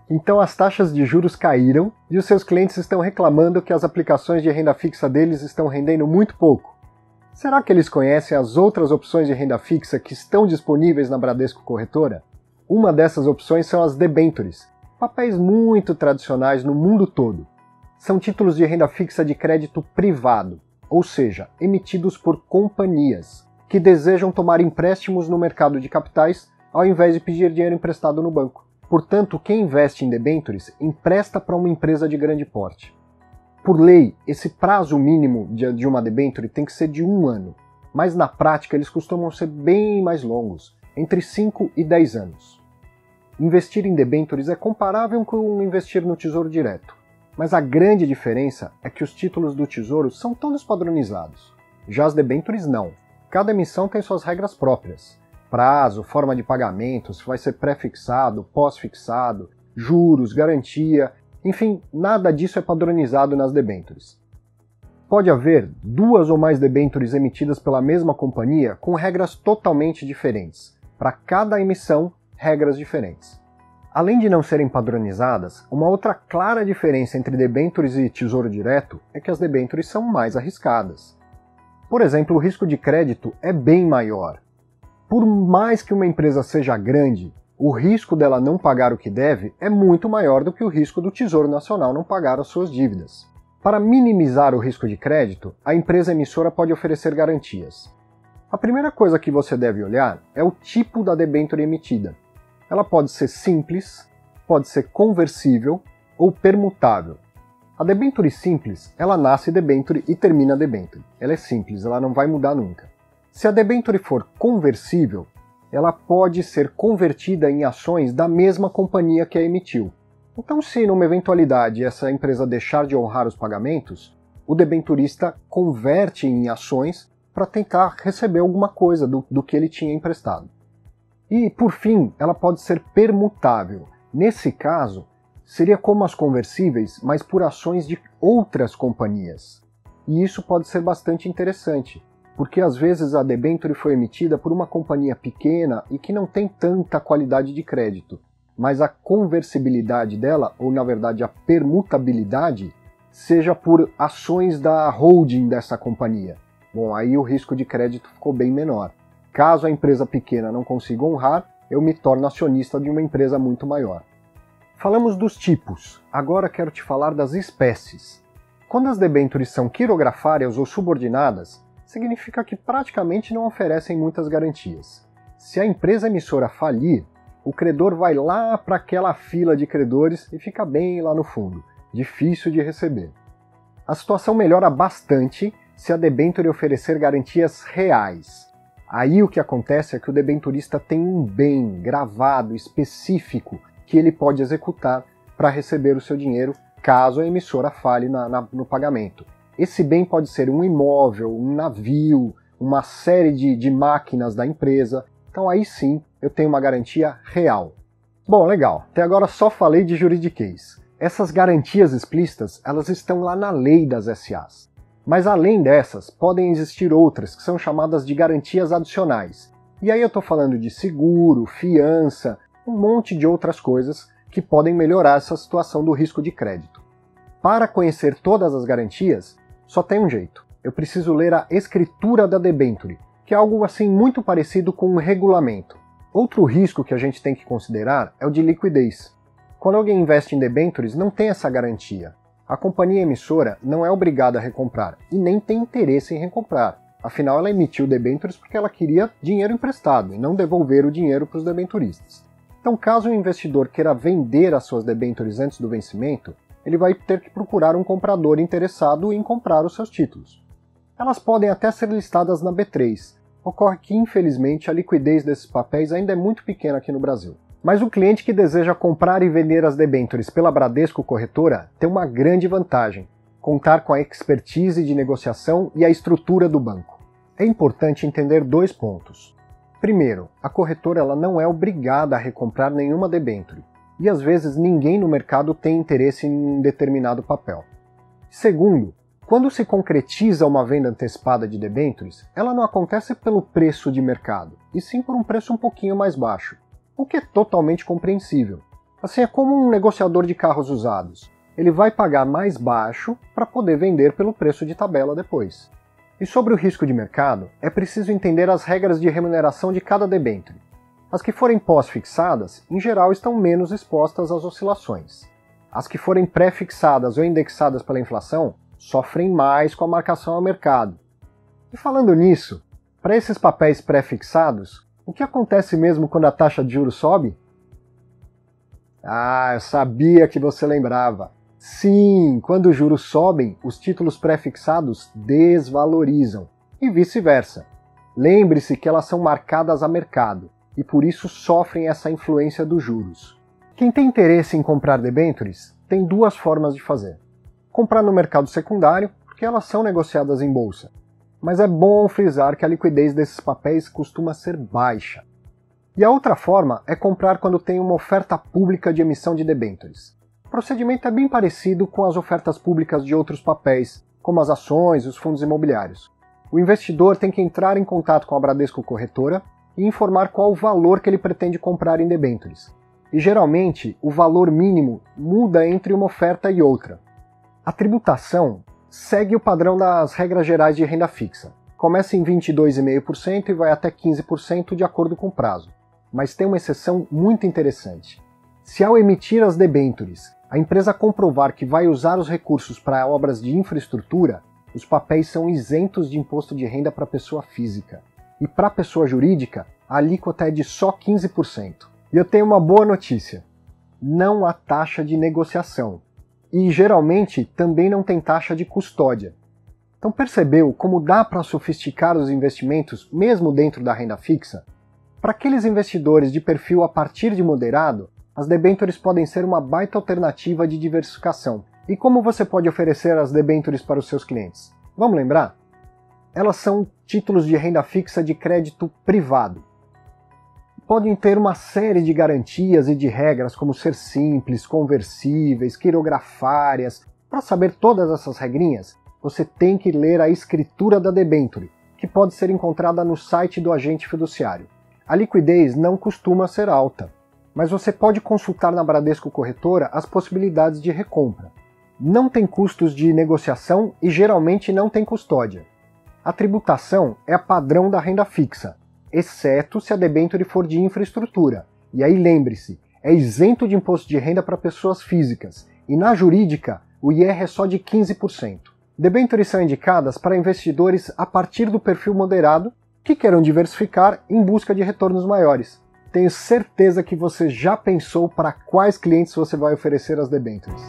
Então as taxas de juros caíram e os seus clientes estão reclamando que as aplicações de renda fixa deles estão rendendo muito pouco. Será que eles conhecem as outras opções de renda fixa que estão disponíveis na Bradesco Corretora? Uma dessas opções são as debentures, papéis muito tradicionais no mundo todo. São títulos de renda fixa de crédito privado, ou seja, emitidos por companhias, que desejam tomar empréstimos no mercado de capitais ao invés de pedir dinheiro emprestado no banco. Portanto, quem investe em debentures empresta para uma empresa de grande porte. Por lei, esse prazo mínimo de uma debenture tem que ser de 1 ano, mas na prática eles costumam ser bem mais longos, entre 5 e 10 anos. Investir em debentures é comparável com investir no Tesouro Direto, mas a grande diferença é que os títulos do Tesouro são todos padronizados. Já as debentures não. Cada emissão tem suas regras próprias. Prazo, forma de pagamento, se vai ser pré-fixado, pós-fixado, juros, garantia, enfim, nada disso é padronizado nas debentures. Pode haver 2 ou mais debentures emitidas pela mesma companhia com regras totalmente diferentes. Para cada emissão, regras diferentes. Além de não serem padronizadas, uma outra clara diferença entre debentures e Tesouro Direto é que as debentures são mais arriscadas. Por exemplo, o risco de crédito é bem maior. Por mais que uma empresa seja grande, o risco dela não pagar o que deve é muito maior do que o risco do Tesouro Nacional não pagar as suas dívidas. Para minimizar o risco de crédito, a empresa emissora pode oferecer garantias. A primeira coisa que você deve olhar é o tipo da debênture emitida. Ela pode ser simples, pode ser conversível ou permutável. A debênture simples, ela nasce debênture e termina debênture. Ela é simples, ela não vai mudar nunca. Se a debênture for conversível, ela pode ser convertida em ações da mesma companhia que a emitiu. Então, se numa eventualidade essa empresa deixar de honrar os pagamentos, o debenturista converte em ações para tentar receber alguma coisa do que ele tinha emprestado. E, por fim, ela pode ser permutável. Nesse caso, seria como as conversíveis, mas por ações de outras companhias. E isso pode ser bastante interessante, porque às vezes a debênture foi emitida por uma companhia pequena e que não tem tanta qualidade de crédito, mas a conversibilidade dela, ou na verdade a permutabilidade, seja por ações da holding dessa companhia. Bom, aí o risco de crédito ficou bem menor. Caso a empresa pequena não consiga honrar, eu me torno acionista de uma empresa muito maior. Falamos dos tipos, agora quero te falar das espécies. Quando as debêntures são quirografárias ou subordinadas, significa que praticamente não oferecem muitas garantias. Se a empresa emissora falir, o credor vai lá para aquela fila de credores e fica bem lá no fundo, difícil de receber. A situação melhora bastante se a debênture oferecer garantias reais. Aí o que acontece é que o debenturista tem um bem gravado, específico, que ele pode executar para receber o seu dinheiro caso a emissora falhe no pagamento. Esse bem pode ser um imóvel, um navio, uma série de máquinas da empresa. Então aí sim eu tenho uma garantia real. Bom, legal. Até agora só falei de juridiquês. Essas garantias explícitas, elas estão lá na lei das SAs. Mas além dessas, podem existir outras que são chamadas de garantias adicionais. E aí eu estou falando de seguro, fiança, um monte de outras coisas que podem melhorar essa situação do risco de crédito. Para conhecer todas as garantias, só tem um jeito. Eu preciso ler a escritura da debênture, que é algo assim muito parecido com um regulamento. Outro risco que a gente tem que considerar é o de liquidez. Quando alguém investe em debêntures, não tem essa garantia. A companhia emissora não é obrigada a recomprar e nem tem interesse em recomprar. Afinal, ela emitiu debêntures porque ela queria dinheiro emprestado e não devolver o dinheiro para os debenturistas. Então, caso o investidor queira vender as suas debêntures antes do vencimento, ele vai ter que procurar um comprador interessado em comprar os seus títulos. Elas podem até ser listadas na B3. Ocorre que, infelizmente, a liquidez desses papéis ainda é muito pequena aqui no Brasil. Mas o cliente que deseja comprar e vender as debêntures pela Bradesco Corretora tem uma grande vantagem: contar com a expertise de negociação e a estrutura do banco. É importante entender 2 pontos. Primeiro, a corretora ela não é obrigada a recomprar nenhuma debênture, e às vezes ninguém no mercado tem interesse em um determinado papel. Segundo, quando se concretiza uma venda antecipada de debêntures, ela não acontece pelo preço de mercado, e sim por um preço um pouquinho mais baixo, o que é totalmente compreensível. Assim é como um negociador de carros usados. Ele vai pagar mais baixo para poder vender pelo preço de tabela depois. E sobre o risco de mercado, é preciso entender as regras de remuneração de cada debênture. As que forem pós-fixadas, em geral, estão menos expostas às oscilações. As que forem pré-fixadas ou indexadas pela inflação sofrem mais com a marcação ao mercado. E falando nisso, para esses papéis pré-fixados, o que acontece mesmo quando a taxa de juros sobe? Ah, eu sabia que você lembrava. Sim, quando os juros sobem, os títulos pré-fixados desvalorizam, e vice-versa. Lembre-se que elas são marcadas a mercado, e por isso sofrem essa influência dos juros. Quem tem interesse em comprar debêntures tem duas formas de fazer. Comprar no mercado secundário, porque elas são negociadas em bolsa, mas é bom frisar que a liquidez desses papéis costuma ser baixa. E a outra forma é comprar quando tem uma oferta pública de emissão de debêntures. O procedimento é bem parecido com as ofertas públicas de outros papéis, como as ações e os fundos imobiliários. O investidor tem que entrar em contato com a Bradesco Corretora e informar qual o valor que ele pretende comprar em debêntures. E geralmente, o valor mínimo muda entre uma oferta e outra. A tributação segue o padrão das regras gerais de renda fixa. Começa em 22,5% e vai até 15% de acordo com o prazo. Mas tem uma exceção muito interessante. Se ao emitir as debêntures, a empresa comprovar que vai usar os recursos para obras de infraestrutura, os papéis são isentos de imposto de renda para pessoa física. E para pessoa jurídica, a alíquota é de só 15%. E eu tenho uma boa notícia. Não há taxa de negociação. E geralmente também não tem taxa de custódia. Então percebeu como dá para sofisticar os investimentos mesmo dentro da renda fixa? Para aqueles investidores de perfil a partir de moderado, as debêntures podem ser uma baita alternativa de diversificação. E como você pode oferecer as debêntures para os seus clientes? Vamos lembrar? Elas são títulos de renda fixa de crédito privado. Podem ter uma série de garantias e de regras, como ser simples, conversíveis, quirografárias. Para saber todas essas regrinhas, você tem que ler a escritura da debênture, que pode ser encontrada no site do agente fiduciário. A liquidez não costuma ser alta, mas você pode consultar na Bradesco Corretora as possibilidades de recompra. Não tem custos de negociação e geralmente não tem custódia. A tributação é a padrão da renda fixa, exceto se a debênture for de infraestrutura. E aí lembre-se, é isento de imposto de renda para pessoas físicas, e na jurídica o IR é só de 15%. Debêntures são indicadas para investidores a partir do perfil moderado que queiram diversificar em busca de retornos maiores. Tenho certeza que você já pensou para quais clientes você vai oferecer as debêntures.